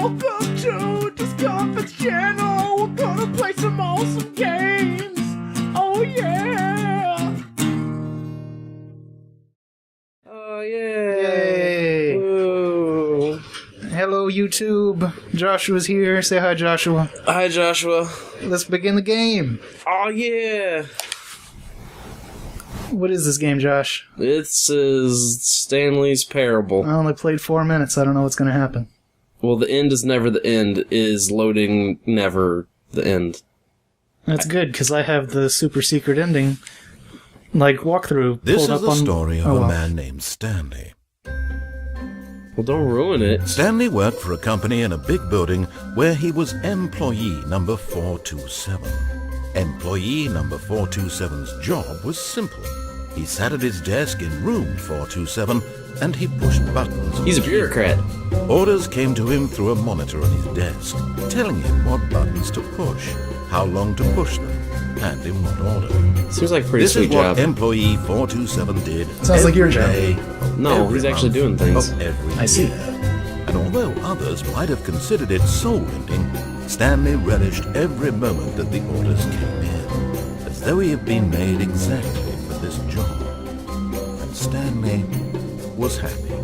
Welcome to Disscomfort's channel. We're gonna play some awesome games. Oh yeah! Oh yeah! Yay! Woo. Hello YouTube. Joshua's here. Say hi, Joshua. Hi, Joshua. Let's begin the game. Oh yeah! What is this game, Josh? This is Stanley's Parable. I only played 4 minutes. I don't know what's gonna happen. Well, the end is never the end. Is loading never the end? That's good, because I have the super secret ending, like, walkthrough This pulled is up the on... story of Oh, a well. man named Stanley. Well, don't ruin it. Stanley worked for a company in a big building where he was employee number 427. Employee number 427's job was simple. He sat at his desk in room 427 and he pushed buttons. He's a bureaucrat. Orders came to him through a monitor on his desk, telling him what buttons to push, how long to push them, and in what order. Seems like a pretty This is sweet what job. employee 427 did. Sounds like your every job. day No, every he's actually month doing things. of every I see. year. And although others might have considered it soul-ending, Stanley relished every moment that the orders came in, as though he had been made exactly for this job. And Stanley was happy.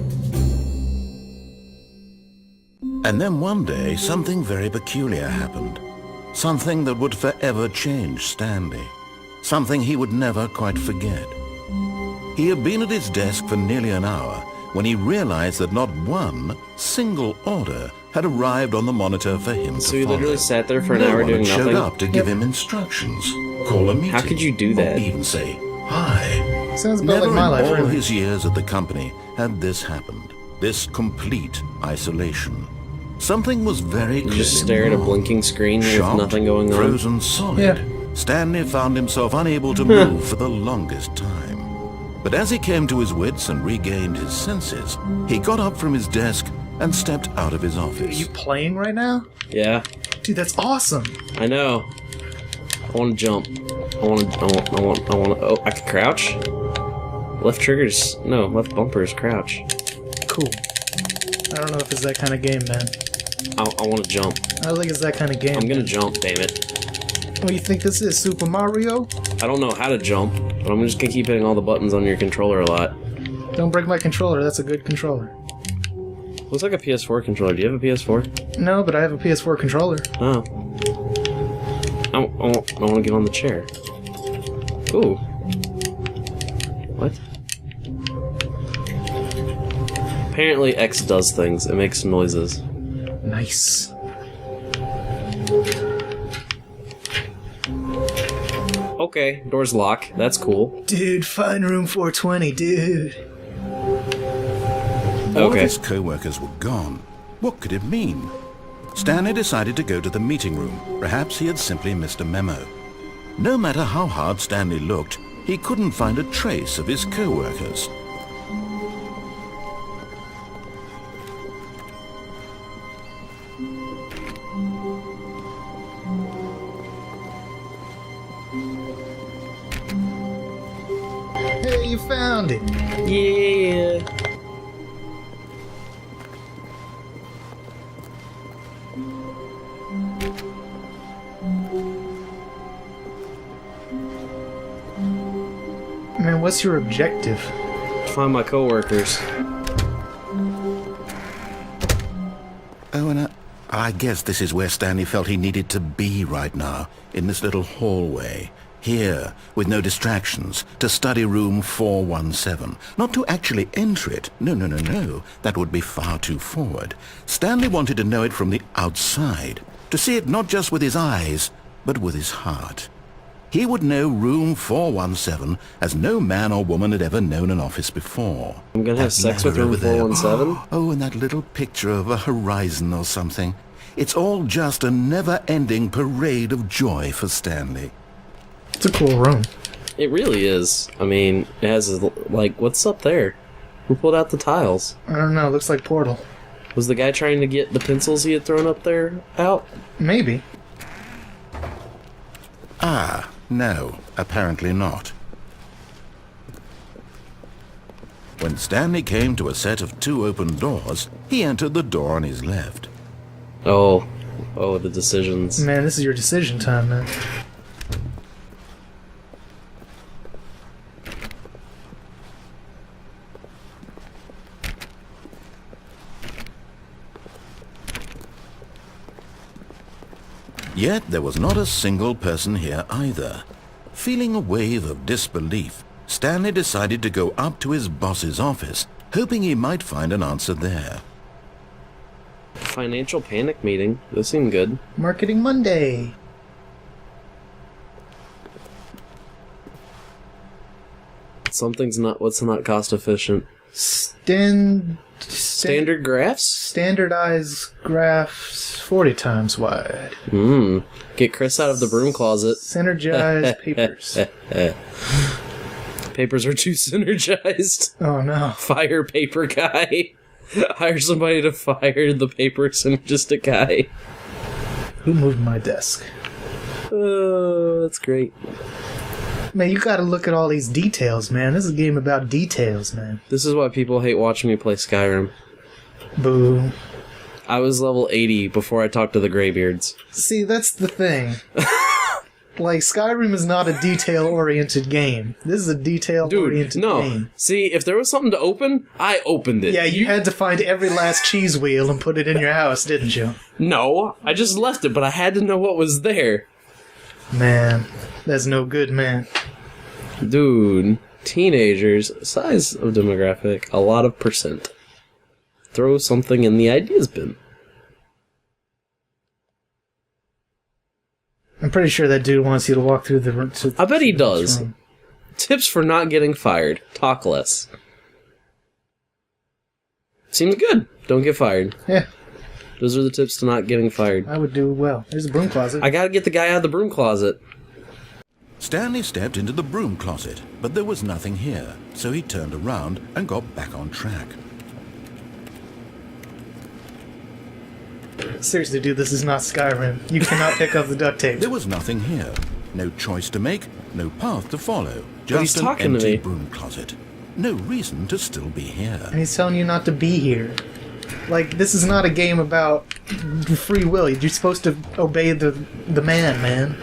And then one day, something very peculiar happened. Something that would forever change Stanley. Something he would never quite forget. He had been at his desk for nearly an hour when he realized that not one single order had arrived on the monitor for him So to he follow. literally sat there for an No hour one doing had showed nothing? up to give him instructions, call a meeting. How could you do that? Or even say hi. Sounds about Never like my in life, all really. his years at the company had this happened. This complete isolation. Something was very You clearly just stare at a wrong. blinking screen with Shocked, nothing going on. frozen solid. Yeah. Stanley found himself unable to move for the longest time. But as he came to his wits and regained his senses, he got up from his desk and stepped out of his Are office. you playing right now? Yeah, Dude, that's awesome. I know. I want to jump. I want to. Oh, I can crouch. Left triggers. No, left bumper is crouch. Cool. I don't know if it's that kind of game, man. I want to jump. I don't think it's that kind of game. I'm gonna jump. Damn it. What do you think this is, Super Mario? I don't know how to jump, but I'm just gonna keep hitting all the buttons on your controller a lot. Don't break my controller, that's a good controller. Looks like a PS4 controller. Do you have a PS4? No, but I have a PS4 controller. Oh. I want to get on the chair. Ooh. What? Apparently X does things. It makes noises. Nice. Okay, door's locked. That's cool. Dude, find room 420, dude. All of Okay. his co-workers were gone. What could it mean? Stanley decided to go to the meeting room. Perhaps he had simply missed a memo. No matter how hard Stanley looked, he couldn't find a trace of his co-workers. Hey, you found it. Yeah. Man, what's your objective? Find my coworkers. Oh, and I guess this is where Stanley felt he needed to be right now, in this little hallway. Here, with no distractions, to study room 417. Not to actually enter it. No. That would be far too forward. Stanley wanted to know it from the outside. To see it not just with his eyes, but with his heart. He would know room 417 as no man or woman had ever known an office before. I'm gonna have That sex with ladder room over there. 417? Oh, and that little picture of a horizon or something. It's all just a never-ending parade of joy for Stanley. It's a cool room. It really is. I mean, it has, like, what's up there? Who pulled out the tiles? I don't know, looks like Portal. Was the guy trying to get the pencils he had thrown up there out? Maybe. Ah, no, apparently not. When Stanley came to a set of 2 open doors, he entered the door on his left. Oh, the decisions. Man, this is your decision time, man. Yet there was not a single person here either. Feeling a wave of disbelief, Stanley decided to go up to his boss's office, hoping he might find an answer there. Financial panic meeting. Those seem good. Marketing Monday. What's not cost efficient? Standard graphs? Standardized graphs 40 times wide. Get Chris out of the broom closet. Synergized papers. Papers are too synergized. Oh no. Fire paper guy. Hire somebody to fire the paper synergistic guy. Who moved my desk? Oh, that's great. Man, you gotta look at all these details, man. This is a game about details, man. This is why people hate watching me play Skyrim. Boo. I was level 80 before I talked to the Greybeards. See, that's the thing. Like, Skyrim is not a detail-oriented game. This is a detail-oriented game. See, if there was something to open, I opened it. Yeah, you had to find every last cheese wheel and put it in your house, didn't you? No, I just left it, but I had to know what was there. Man, that's no good, man. Dude, teenagers, size of demographic, a lot of percent. Throw something in the ideas bin. I'm pretty sure that dude wants you to walk through the room. I bet he does. Tips for not getting fired. Talk less. Seems good. Don't get fired. Yeah. Those are the tips to not getting fired. I would do well. There's a broom closet. I gotta get the guy out of the broom closet. Stanley stepped into the broom closet, but there was nothing here, so he turned around and got back on track. Seriously, dude, this is not Skyrim. You cannot pick up the duct tape. There was nothing here. No choice to make, no path to follow. But he's Just an talking to empty me. broom closet. No reason to still be here. And he's telling you not to be here. Like, this is not a game about free will. You're supposed to obey the man.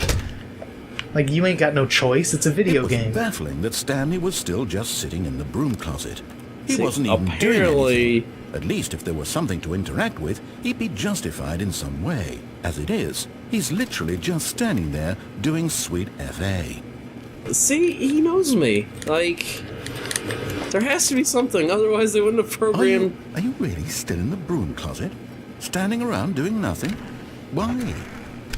Like, you ain't got no choice. It's a video game. It was baffling that Stanley was still just sitting in the broom closet. He See, wasn't even doing apparently- anything. At least if there was something to interact with, he'd be justified in some way. As it is, he's literally just standing there doing sweet FA. See, he knows me. Like, there has to be something, otherwise they wouldn't have programmed... Are you really still in the broom closet? Standing around doing nothing? Why?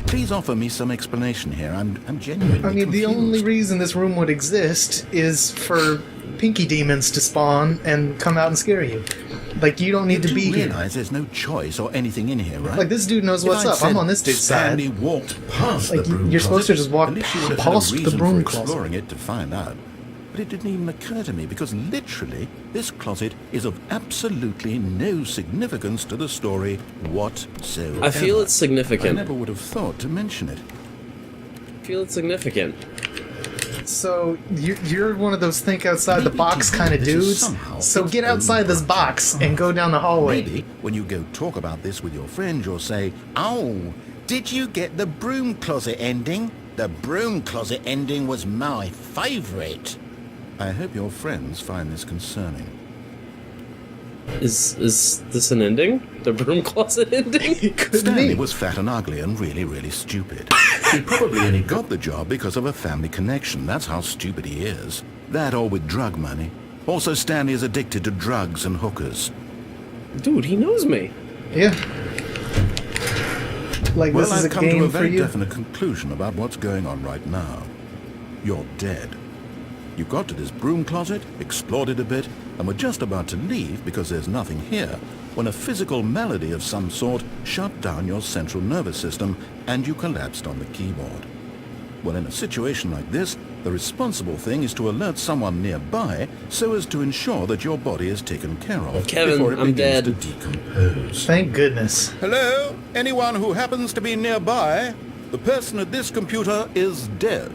Please offer me some explanation here. I'm genuinely I mean, the confused. only reason this room would exist is for pinky demons to spawn and come out and scare you. Like, you don't need to You be here. realize there's no choice or anything in here, right? Like, this dude knows If what's I'd up. I'm said on this dude's side. Stanley walked past Like, the broom you're supposed to closet, just walk at least you would have past had a the reason broom for closet. exploring it to find out. But it didn't even occur to me because literally this closet is of absolutely no significance to the story whatsoever. I feel it's I significant. never would have thought to mention it. I feel it's significant. So, you're one of those think outside the Maybe box to kind of this is dudes. somehow So its get own outside this branch. box and go down the hallway. Maybe when you go talk about this with your friend, you'll say, "Oh, did you get the broom closet ending? The broom closet ending was my favourite." I hope your friends find this concerning. Is this an ending? The broom closet ending? It could Stanley be. was fat and ugly and really, really stupid. He probably only got the job because of a family connection. That's how stupid he is. That or with drug money. Also, Stanley is addicted to drugs and hookers. Dude, he knows me. Yeah. Like, Well, this is I've a come to a game for very you. definite conclusion about what's going on right now. You're dead. You got to this broom closet, explored it a bit, and were just about to leave because there's nothing here, when a physical malady of some sort shut down your central nervous system and you collapsed on the keyboard. Well, in a situation like this, the responsible thing is to alert someone nearby so as to ensure that your body is taken care of Kevin, before it I'm begins dead. to decompose. Thank goodness. Hello? Anyone who happens to be nearby? The person at this computer is dead.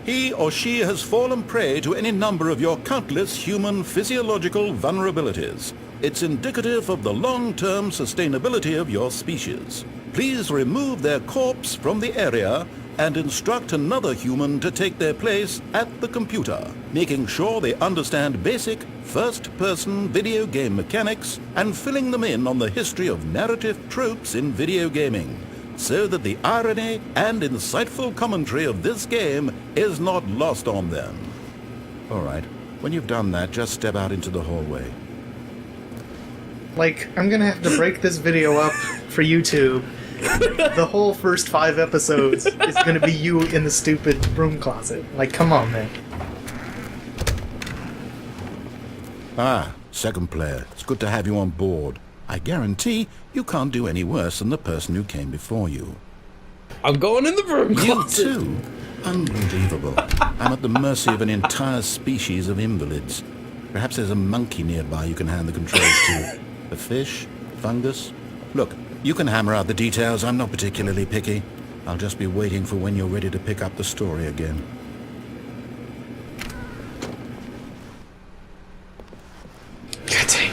He or she has fallen prey to any number of your countless human physiological vulnerabilities. It's indicative of the long-term sustainability of your species. please remove their corpse from the area and instruct another human to take their place at the computer, making sure they understand basic first-person video game mechanics and filling them in on the history of narrative tropes in video gaming, so that the irony and insightful commentary of this game is not lost on them. All right, when you've done that, just step out into the hallway. Like, I'm gonna have to break this video up for YouTube. The whole first 5 episodes is gonna be you in the stupid broom closet. Like, come on, man. Ah, second player. It's good to have you on board. I guarantee you can't do any worse than the person who came before you. I'm going in the broom You closet. too? Unbelievable. I'm at the mercy of an entire species of invalids. Perhaps there's a monkey nearby you can hand the controls to. A fish? Fungus? Look, you can hammer out the details. I'm not particularly picky. I'll just be waiting for when you're ready to pick up the story again. God dang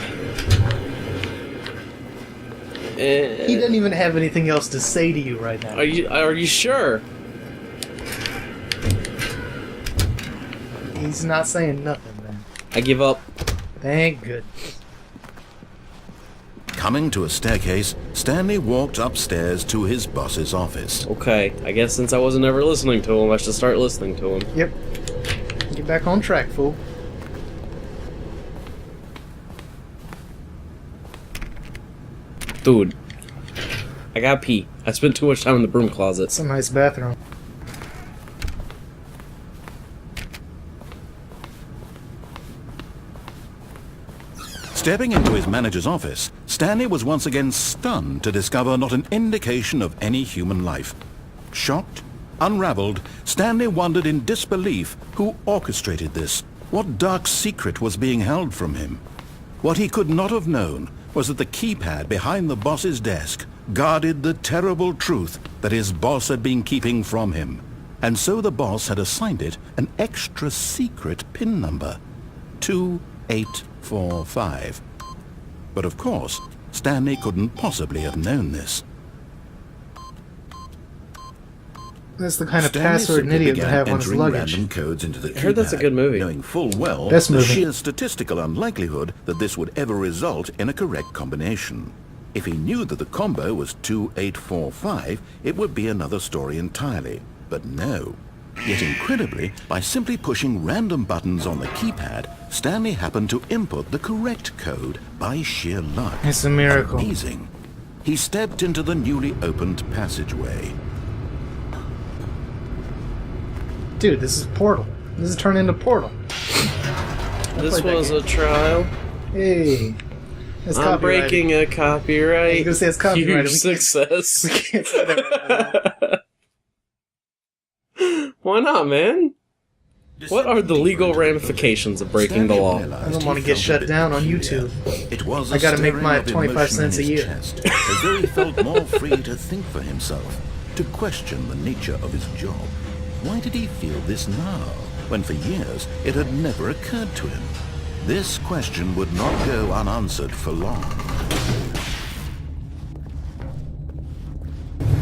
it. He doesn't even have anything else to say to you right now. Are you sure? He's not saying nothing, man. I give up. Thank goodness. Coming to a staircase, Stanley walked upstairs to his boss's office. Okay, I guess since I wasn't ever listening to him, I should start listening to him. Yep. Get back on track, fool. Dude, I gotta pee. I spent too much time in the broom closet. It's a nice bathroom. Stepping into his manager's office, Stanley was once again stunned to discover not an indication of any human life. Shocked, unraveled, Stanley wondered in disbelief who orchestrated this. What dark secret was being held from him? What he could not have known was that the keypad behind the boss's desk guarded the terrible truth that his boss had been keeping from him. And so the boss had assigned it an extra secret PIN number. 2845. But of course, Stanley couldn't possibly have known this. That's the kind of Stanley password an simply idiot would began have on his entering luggage. random codes into the keypad, I heard that's a good movie. knowing full well Best the movie. sheer statistical unlikelihood that this would ever result in a correct combination. If he knew that the combo was 2845, it would be another story entirely. But no. Yet incredibly, by simply pushing random buttons on the keypad, Stanley happened to input the correct code by sheer luck. It's a miracle. Amazing. He stepped into the newly opened passageway. Dude, this is Portal. This is turned into Portal. This was a trial. Hey. It's I'm copyrighted. breaking a copyright. I was gonna say it's copyrighted. Huge We can't- success. We can't say that right now. Why not, man? What are the legal ramifications of breaking the law? I don't want to get shut down on YouTube. It was I gotta make stirring my of 25 emotion cents a in his year. chest, as though he felt more free to think for himself, to question the nature of his job. Why did he feel this now, when for years it had never occurred to him? This question would not go unanswered for long.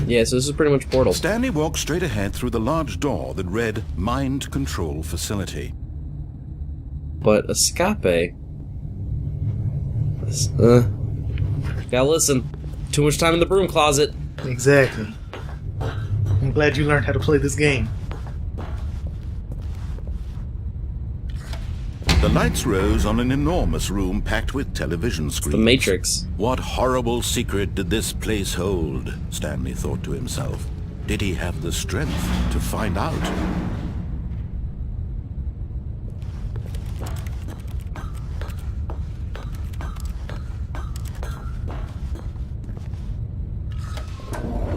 Yeah, so this is pretty much Portal. Stanley walked straight ahead through the large door that read Mind Control Facility. But escape. Gotta listen. Too much time in the broom closet. Exactly. I'm glad you learned how to play this game. The lights rose on an enormous room packed with television screens. The Matrix. What horrible secret did this place hold? Stanley thought to himself. Did he have the strength to find out?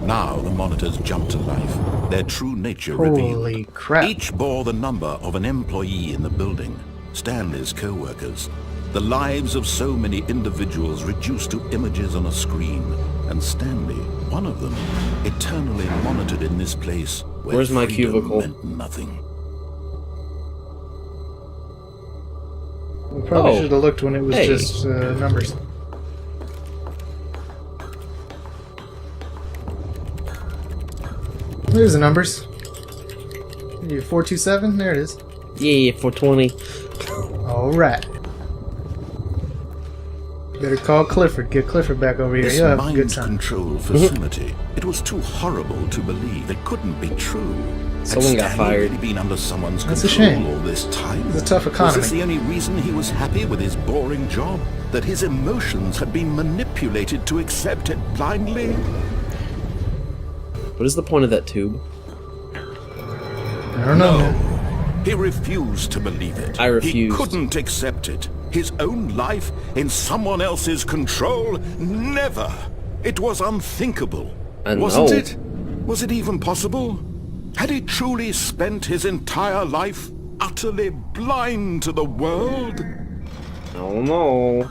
Now the monitors jumped to life, their true nature revealed. Holy crap. Each bore the number of an employee in the building, Stanley's co-workers. The lives of so many individuals reduced to images on a screen, and Stanley, one of them, eternally monitored in this place where Where's my freedom cubicle? meant nothing. We probably Oh. should have looked when it was Hey. just numbers. There's the numbers. 427. There it is. Yeah, 420. All right. Better call Clifford. Get Clifford back over here. This You'll have a good time. mind-control facility. It was too horrible to believe. It couldn't be true. Someone got Had Stanley fired. really been under someone's That's a control shame. all this time? It's a tough Was economy. this the only reason he was happy with his boring job? That his emotions had been manipulated to accept it blindly? What is the point of that tube? I don't know, man. He refused to believe it. I refused. He couldn't accept it. His own life in someone else's control? Never. It was unthinkable. Wasn't know. it? Was it even possible? Had he truly spent his entire life utterly blind to the world? I don't know.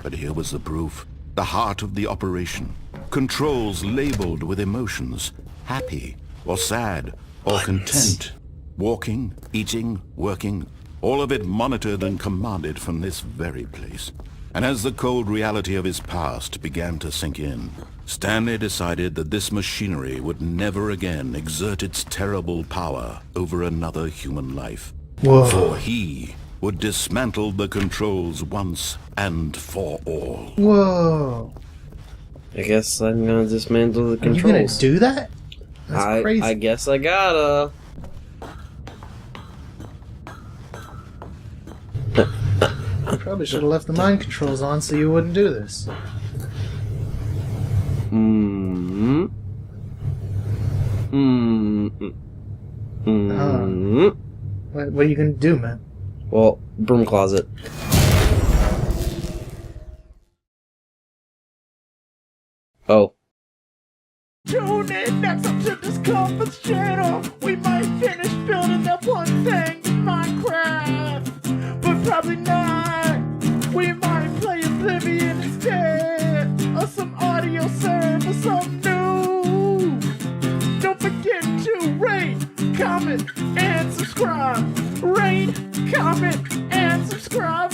But here was the proof. The heart of the operation. Controls labeled with emotions. Happy, or sad, or content. Walking, eating, working. All of it monitored and commanded from this very place. And as the cold reality of his past began to sink in, Stanley decided that this machinery would never again exert its terrible power over another human life. Whoa. For he would dismantle the controls once and for all. Whoa. I guess I'm gonna dismantle the Are you gonna controls. do that? That's crazy. I guess I gotta. Probably should have left the mind controls on so you wouldn't do this. Hmm. Hmm. Hmm. What are you gonna do, man? Well, broom closet. Oh. Tune in next up to Disscomfort's channel. We might finish building that one thing in Minecraft, but probably not. We might play Oblivion instead, or some audio serve, or something new. Don't forget to rate, comment, and subscribe. Rate, comment, and subscribe.